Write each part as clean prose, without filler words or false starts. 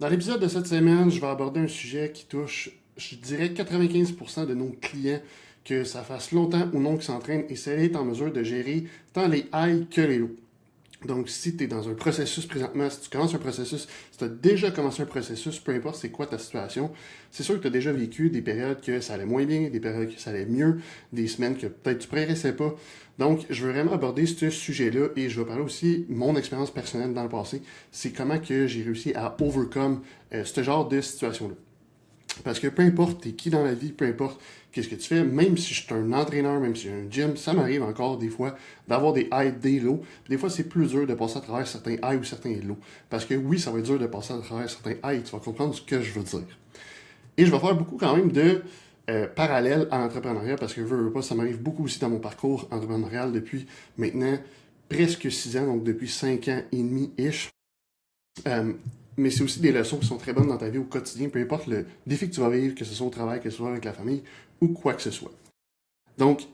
Dans l'épisode de cette semaine, je vais aborder un sujet qui touche, je dirais, 95% de nos clients, que ça fasse longtemps ou non qu'ils s'entraînent et c'est être en mesure de gérer tant les highs que les lows. Donc, si tu es dans un processus présentement, si tu commences un processus, si tu as déjà commencé un processus, peu importe c'est quoi ta situation, c'est sûr que tu as déjà vécu des périodes que ça allait moins bien, des périodes que ça allait mieux, des semaines que peut-être tu progressais pas. Donc, je veux vraiment aborder ce sujet-là et je vais parler aussi de mon expérience personnelle dans le passé. C'est comment que j'ai réussi à overcome ce genre de situation-là. Parce que peu importe t'es qui dans la vie, peu importe qu'est-ce que tu fais, même si je suis un entraîneur, même si j'ai un gym, ça m'arrive encore des fois d'avoir des highs, des lows. Puis des fois, c'est plus dur de passer à travers certains highs ou certains lows. Parce que oui, ça va être dur de passer à travers certains highs, tu vas comprendre ce que je veux dire. Et je vais faire beaucoup quand même de parallèles à l'entrepreneuriat parce que veux pas, ça m'arrive beaucoup aussi dans mon parcours entrepreneurial depuis maintenant presque 6 ans, donc depuis 5 ans et demi-ish. Euh, mais c'est aussi des leçons qui sont très bonnes dans ta vie au quotidien, peu importe le défi que tu vas vivre, que ce soit au travail, que ce soit avec la famille ou quoi que ce soit. Donc,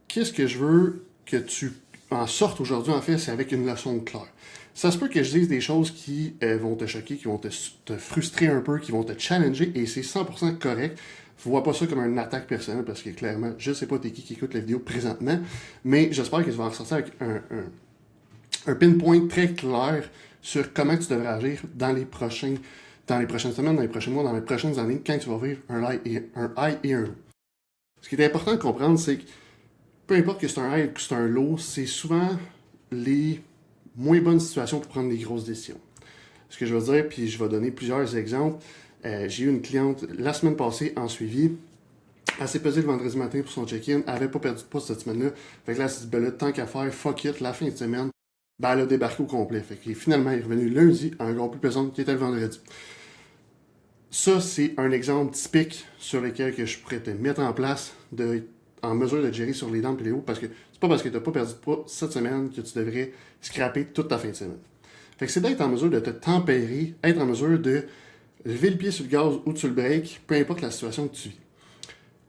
qu'est-ce que je veux que tu en sortes aujourd'hui, en fait, c'est avec une leçon claire. Ça se peut que je dise des choses qui vont te choquer, qui vont te frustrer un peu, qui vont te challenger, et c'est 100% correct. Vois pas ça comme une attaque personnelle, parce que clairement, je sais pas t'es qui écoute la vidéo présentement, mais j'espère que tu vas en ressortir avec un pinpoint très clair sur comment tu devrais agir dans les prochaines semaines, dans les prochains mois, dans les prochaines années, quand tu vas vivre un high et un low. Ce qui est important de comprendre, c'est que peu importe que c'est un high ou que c'est un low, c'est souvent les moins bonnes situations pour prendre des grosses décisions. Ce que je veux dire, puis je vais donner plusieurs exemples. J'ai eu une cliente la semaine passée en suivi. Elle s'est pesée le vendredi matin pour son check-in. Elle n'avait pas perdu de poids cette semaine-là. Fait que là, elle s'est dit, ben là, tant qu'à faire, fuck it, la fin de semaine, ben elle a débarqué au complet. Fait que finalement, elle est revenue lundi, encore plus pesante qui était le vendredi. Ça, c'est un exemple typique sur lequel que je pourrais te mettre en place, en mesure de gérer sur les dents et les hauts, parce que c'est pas parce que tu n'as pas perdu de poids cette semaine que tu devrais scraper toute ta fin de semaine. Fait que c'est d'être en mesure de te tempérer, être en mesure de lever le pied sur le gaz ou sur le break, peu importe la situation que tu vis.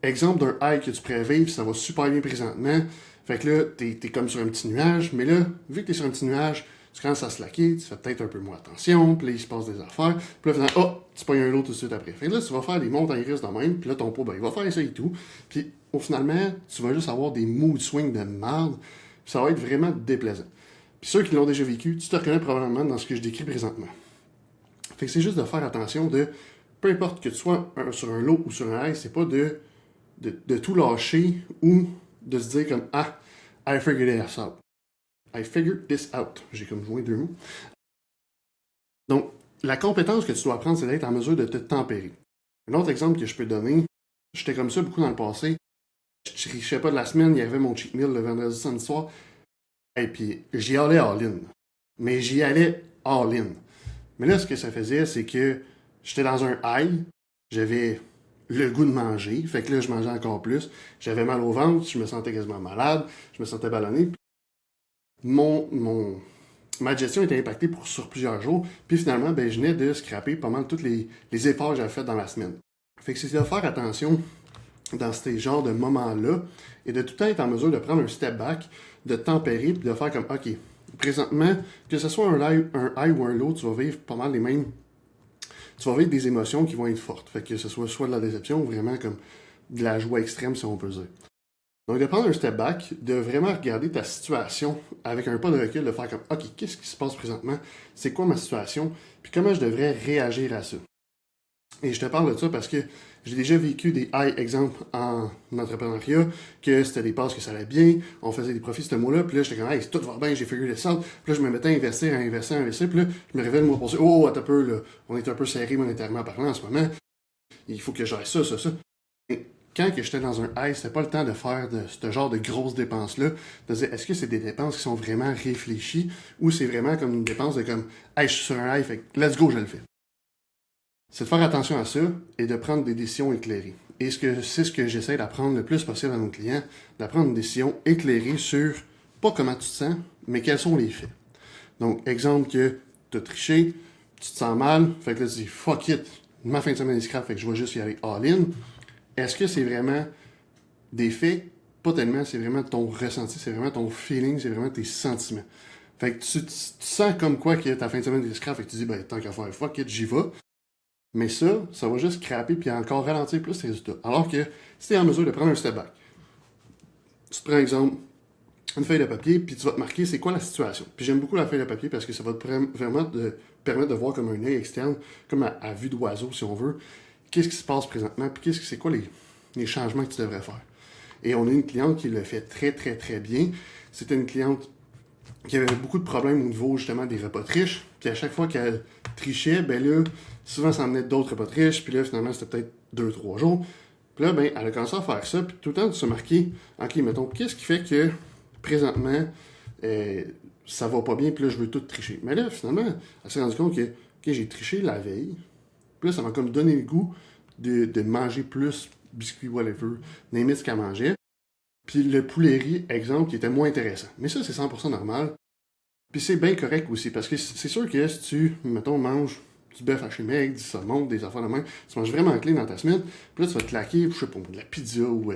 Exemple d'un high que tu pourrais vivre, ça va super bien présentement. Fait que là, t'es comme sur un petit nuage, mais là, vu que t'es sur un petit nuage, tu commences à slacker, tu fais peut-être un peu moins attention, puis là, il se passe des affaires, puis là, finalement, oh, tu pognes un lot tout de suite après. Fait que là, tu vas faire des montagnes russes de même, puis là, ton pot, ben, il va faire ça et tout. Puis, au finalement, tu vas juste avoir des mood swings de merde, puis ça va être vraiment déplaisant. Puis ceux qui l'ont déjà vécu, tu te reconnais probablement dans ce que je décris présentement. Fait que c'est juste de faire attention de, peu importe que tu sois sur un low ou sur un high, c'est pas de tout lâcher ou de se dire comme ah, I figured this out. I figured this out. J'ai comme joint deux mots. Donc, la compétence que tu dois apprendre, c'est d'être en mesure de te tempérer. Un autre exemple que je peux donner, j'étais comme ça beaucoup dans le passé. Je sais pas de la semaine, il y avait mon cheat meal le vendredi samedi soir. Et puis, j'y allais all-in. Mais j'y allais all-in. Mais là, ce que ça faisait, c'est que j'étais dans un high, j'avais le goût de manger, fait que là, je mangeais encore plus. J'avais mal au ventre, je me sentais quasiment malade, je me sentais ballonné. Ma gestion était impactée sur plusieurs jours, puis finalement, ben, je venais de scraper pas mal tous les efforts que j'avais fait dans la semaine. Fait que c'est de faire attention dans ces genres de moments-là et de tout le temps être en mesure de prendre un step back, de tempérer, puis de faire comme, OK, présentement, que ce soit un high ou un low, tu vas vivre pas mal les mêmes. Tu vas vivre des émotions qui vont être fortes. Fait que ce soit de la déception ou vraiment comme de la joie extrême, si on peut dire. Donc, de prendre un step back, de vraiment regarder ta situation avec un pas de recul, de faire comme, OK, qu'est-ce qui se passe présentement? C'est quoi ma situation? Puis comment je devrais réagir à ça? Et je te parle de ça parce que j'ai déjà vécu des high exemples en entrepreneuriat, que c'était des passes que ça allait bien, on faisait des profits ce mois-là, puis là j'étais comme, hey, tout va bien, j'ai figuré les salles, puis là je me mettais à investir, puis là je me réveille le mois passé, oh, attends un peu, là, on est un peu serré monétairement parlant en ce moment, il faut que j'aille ça. Et quand que j'étais dans un high, c'était pas le temps de faire de ce genre de grosses dépenses-là, de dire, est-ce que c'est des dépenses qui sont vraiment réfléchies, ou c'est vraiment comme une dépense de comme, hey, je suis sur un high, fait que let's go, je le fais. C'est de faire attention à ça et de prendre des décisions éclairées. Et c'est ce que j'essaie d'apprendre le plus possible à nos clients, d'apprendre une décision éclairée sur pas comment tu te sens, mais quels sont les faits. Donc, exemple que tu as triché, tu te sens mal, fait que là tu dis fuck it, ma fin de semaine est scrap, fait que je vais juste y aller all-in. Est-ce que c'est vraiment des faits? Pas tellement, c'est vraiment ton ressenti, c'est vraiment ton feeling, c'est vraiment tes sentiments. Fait que tu sens comme quoi que ta fin de semaine est scrap, fait que tu dis ben tant qu'à faire fuck it, j'y vais. Mais ça va juste scraper puis encore ralentir plus tes résultats. Alors que si tu es en mesure de prendre un step back, tu te prends exemple une feuille de papier, puis tu vas te marquer c'est quoi la situation. Puis j'aime beaucoup la feuille de papier parce que ça va te vraiment te permettre de voir comme un œil externe, comme à vue d'oiseau si on veut, qu'est-ce qui se passe présentement, puis c'est quoi les changements que tu devrais faire. Et on a une cliente qui le fait très très très bien. C'était une cliente qui avait beaucoup de problèmes au niveau justement des repas de triche, puis à chaque fois qu'elle trichait, ben là, souvent ça emmenait d'autres repas de triche, puis là finalement c'était peut-être 2-3 jours. Puis là, ben, elle a commencé à faire ça, puis tout le temps de se marquer, ok, mettons, qu'est-ce qui fait que présentement, ça va pas bien, puis là, je veux tout tricher. Mais là, finalement, elle s'est rendue compte que, ok, j'ai triché la veille, puis là, ça m'a comme donné le goût de manger plus biscuits, whatever, n'importe ce qu'elle mangeait. Puis le poulet riz, exemple, qui était moins intéressant. Mais ça, c'est 100% normal. Puis c'est bien correct aussi, parce que c'est sûr que si tu, mettons, manges du bœuf haché maigre, du saumon, des affaires de même, tu manges vraiment clean dans ta semaine, puis là, tu vas te claquer, je sais pas, de la pizza ou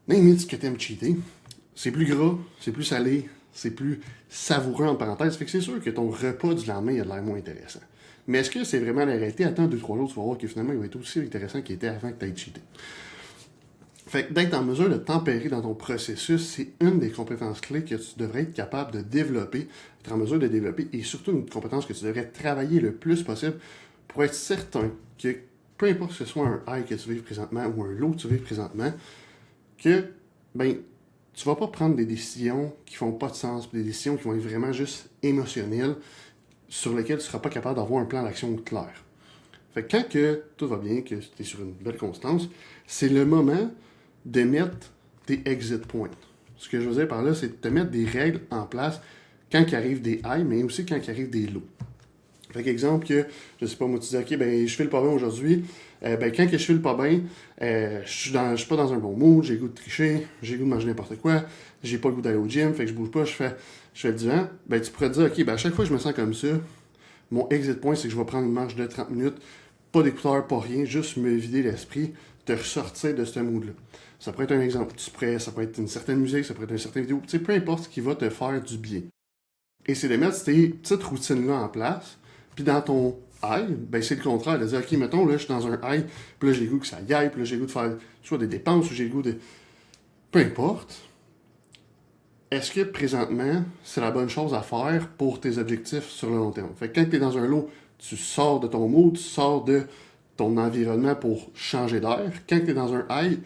n'importe ce que t'aimes cheater. C'est plus gras, c'est plus salé, c'est plus savoureux en parenthèse. Fait que c'est sûr que ton repas du lendemain, il a l'air moins intéressant. Mais est-ce que c'est vraiment la réalité? Attends 2-3 jours, tu vas voir que finalement, il va être aussi intéressant qu'il était avant que tu aies cheaté. Fait que d'être en mesure de tempérer dans ton processus, c'est une des compétences clés que tu devrais être capable de développer, être en mesure de développer, et surtout une compétence que tu devrais travailler le plus possible pour être certain que peu importe que ce soit un high que tu vives présentement ou un low que tu vives présentement, que ben tu vas pas prendre des décisions qui font pas de sens, des décisions qui vont être vraiment juste émotionnelles, sur lesquelles tu seras pas capable d'avoir un plan d'action clair. Fait que quand que tout va bien, que tu es sur une belle constance, c'est le moment de mettre tes exit points. Ce que je veux dire par là, c'est de te mettre des règles en place quand il arrive des highs, mais aussi quand il arrive des lows. Fait qu'exemple que, je sais pas, moi tu dis, ok, ben je file pas bien aujourd'hui, ben quand que je file pas bien, je suis pas dans un bon mood, j'ai le goût de tricher, j'ai le goût de manger n'importe quoi, j'ai pas le goût d'aller au gym, fait que je bouge pas, je fais le divan, ben tu pourrais te dire, ok, ben à chaque fois que je me sens comme ça, mon exit point, c'est que je vais prendre une marche de 30 minutes, pas d'écouteurs, pas rien, juste me vider l'esprit, te ressortir de ce mood-là. Ça pourrait être un exemple. Ça peut être une certaine musique, ça pourrait être une certaine vidéo, tu sais, peu importe ce qui va te faire du bien. Et c'est de mettre ces petites routines-là en place, puis dans ton high, ben c'est le contraire, de dire, ok, mettons, là, je suis dans un high, puis là, j'ai le goût que ça y aille, puis là, j'ai le goût de faire soit des dépenses, ou j'ai le goût de... Peu importe. Est-ce que présentement, c'est la bonne chose à faire pour tes objectifs sur le long terme? Fait que quand tu es dans un lot, tu sors de ton mood, tu sors de ton environnement pour changer d'air. Quand tu es dans un high,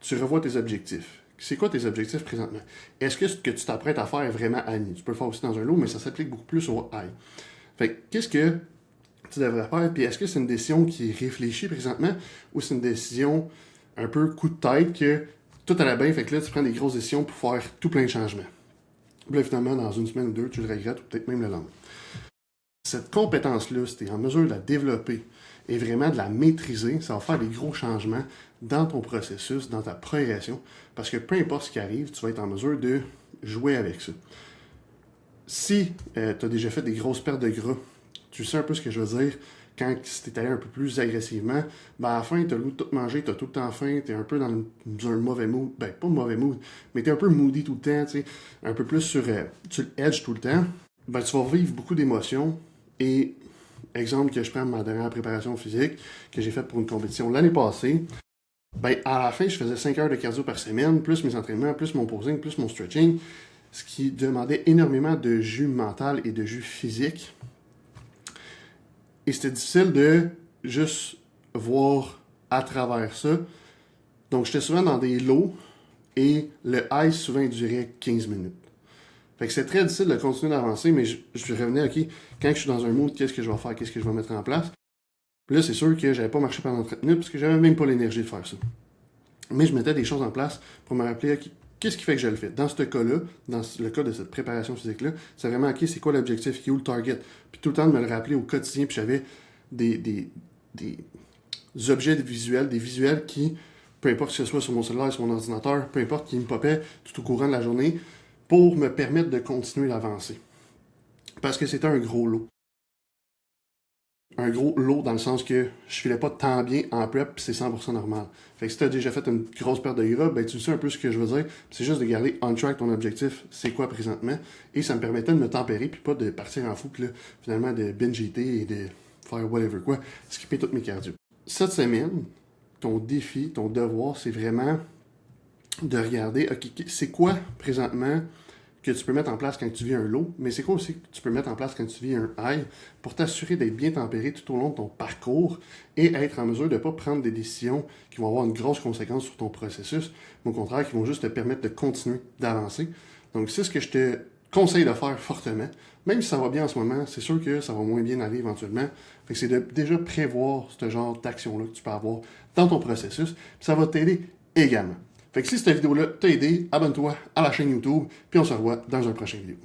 tu revois tes objectifs. C'est quoi tes objectifs présentement? Est-ce que ce que tu t'apprêtes à faire est vraiment aligné? Tu peux le faire aussi dans un lot, mais ça s'applique beaucoup plus au high. Fait que qu'est-ce que tu devrais faire? Puis est-ce que c'est une décision qui est réfléchie présentement ou c'est une décision un peu coup de tête que tout allait bien, fait que là, tu prends des grosses décisions pour faire tout plein de changements. Puis là, finalement, dans une semaine ou deux, tu le regrettes ou peut-être même le lendemain. Cette compétence-là, si tu es en mesure de la développer et vraiment de la maîtriser, ça va faire des gros changements dans ton processus, dans ta progression, parce que peu importe ce qui arrive, tu vas être en mesure de jouer avec ça. Si tu as déjà fait des grosses pertes de gras, tu sais un peu ce que je veux dire, quand tu es allé un peu plus agressivement, ben à la fin, tu as le goût de tout manger, tu as tout le temps faim, tu es un peu dans un mauvais mood, ben pas mauvais mood, mais tu es un peu moody tout le temps, tu sais, un peu plus sur le edge tout le temps, ben tu vas vivre beaucoup d'émotions. Et exemple que je prends ma dernière préparation physique que j'ai faite pour une compétition l'année passée, ben à la fin, je faisais 5 heures de cardio par semaine, plus mes entraînements, plus mon posing, plus mon stretching, ce qui demandait énormément de jus mental et de jus physique. Et c'était difficile de juste voir à travers ça. Donc, j'étais souvent dans des lows et le high souvent durait 15 minutes. Fait que c'est très difficile de continuer d'avancer, mais je revenais, ok, quand je suis dans un mood, qu'est-ce que je vais faire, qu'est-ce que je vais mettre en place. Puis là, c'est sûr que j'avais pas marché pendant 30 minutes parce que j'avais même pas l'énergie de faire ça. Mais je mettais des choses en place pour me rappeler, ok, qu'est-ce qui fait que je le fais? Dans ce cas-là, dans le cas de cette préparation physique-là, c'est vraiment, ok, c'est quoi l'objectif, qui est où le target? Puis tout le temps de me le rappeler au quotidien, puis j'avais des objets visuels, des visuels qui, peu importe que ce soit sur mon cellulaire, sur mon ordinateur, peu importe, qui me popaient tout au courant de la journée, pour me permettre de continuer d'avancer. Parce que c'était un gros lot. Un gros lot dans le sens que je filais pas tant bien en prep, puis c'est 100% normal. Fait que si tu as déjà fait une grosse perte de gras, ben tu sais un peu ce que je veux dire. C'est juste de garder on track ton objectif, c'est quoi présentement. Et ça me permettait de me tempérer, puis pas de partir en fou, puis là, finalement de binge eater et faire whatever quoi, skipper toutes mes cardio. Cette semaine, ton défi, ton devoir, c'est vraiment de regarder, ok, c'est quoi présentement que tu peux mettre en place quand tu vis un low, mais c'est quoi aussi que tu peux mettre en place quand tu vis un high pour t'assurer d'être bien tempéré tout au long de ton parcours et être en mesure de ne pas prendre des décisions qui vont avoir une grosse conséquence sur ton processus, mais au contraire, qui vont juste te permettre de continuer d'avancer. Donc, c'est ce que je te conseille de faire fortement. Même si ça va bien en ce moment, c'est sûr que ça va moins bien aller éventuellement. Fait que c'est de déjà prévoir ce genre d'action-là que tu peux avoir dans ton processus. Puis ça va t'aider également. Fait que si cette vidéo-là t'a aidé, abonne-toi à la chaîne YouTube, puis on se revoit dans un prochain vidéo.